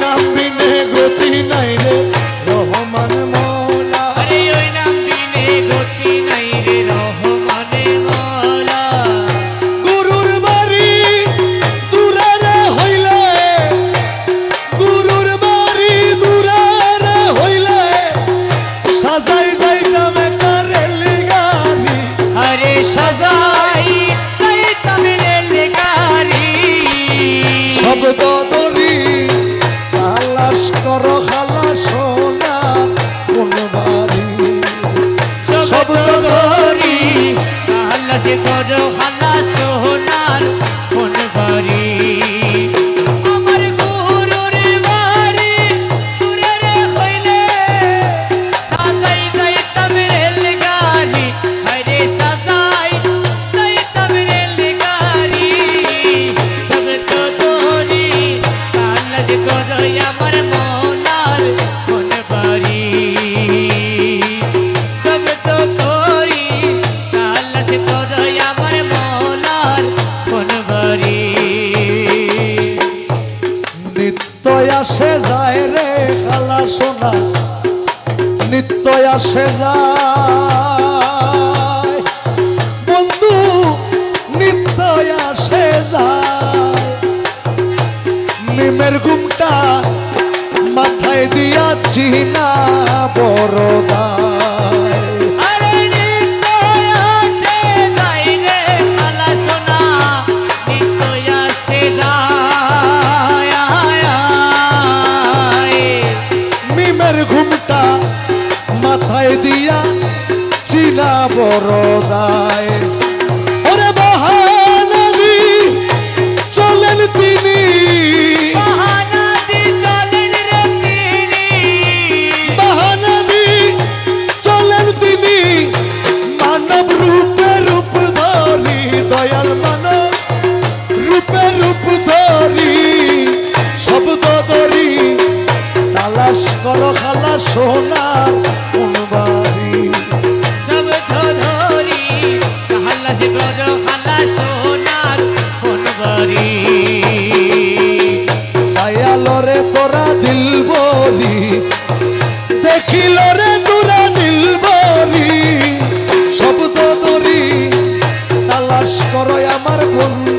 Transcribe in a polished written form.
নাম বিনে গতি নাই রে রহমান মওলা আরে ওই নাম বিনে গতি নাই রে রহমান মওলা গুরুর বাড়ি দূরে রে হইলে গুরুর বাড়ি দূরে রে হইলে সাজাই যাইতাম একটা রেলগাড়ি আরে সাজাই যাইতাম রেলগাড়ি শব্দ দরি খালাস করো খালাস সোনা কোন বাড়ি শব্দ ধরি খালাস করো খালাস সোনার কোন বাড়ি আমার গুরুর বাড়ি দূরে রে হইলে সাজাই যাইতাম রেলগাড়ি আরে সাজাই যাইতাম রেলগাড়ি শব্দ ধরি খালাস করো আমার মনার কোন বাড়ি শব্দ করি খালাস করো আমার মনার কোন বাড়ি নিত্য আসে যায় রে খালা সোনা নিত্য আসে যায় বন্ধু নিত্য আসে যায় নিমের ঘুমটা মাথায় দিয়াছি না বড় দায় আরে নিত্য আসে যাই রে খালা সোনা নিত্য আসে যায় মিমের ঘুমটা মাথায় দিয়া চিনা বড় দায় ওরে বাহানবী চলেন তিনি বাহানা দি চলেন রে তিনি বাহানবী চলেন তিনি মানব রূপে রূপ ধরি দয়াল মানব রূপে রূপ ধরি শব্দ ধরি তালাশ করো খালা সোনার কোন বাড়ি শব্দ ধরি খালাস করো খালা সোনার কোন বাড়ি ছায়ালরে তোরা দিল বলি দেখিল রে তোরা দিল বলি শব্দ ধরি তালাশ করো আমার বন্ধু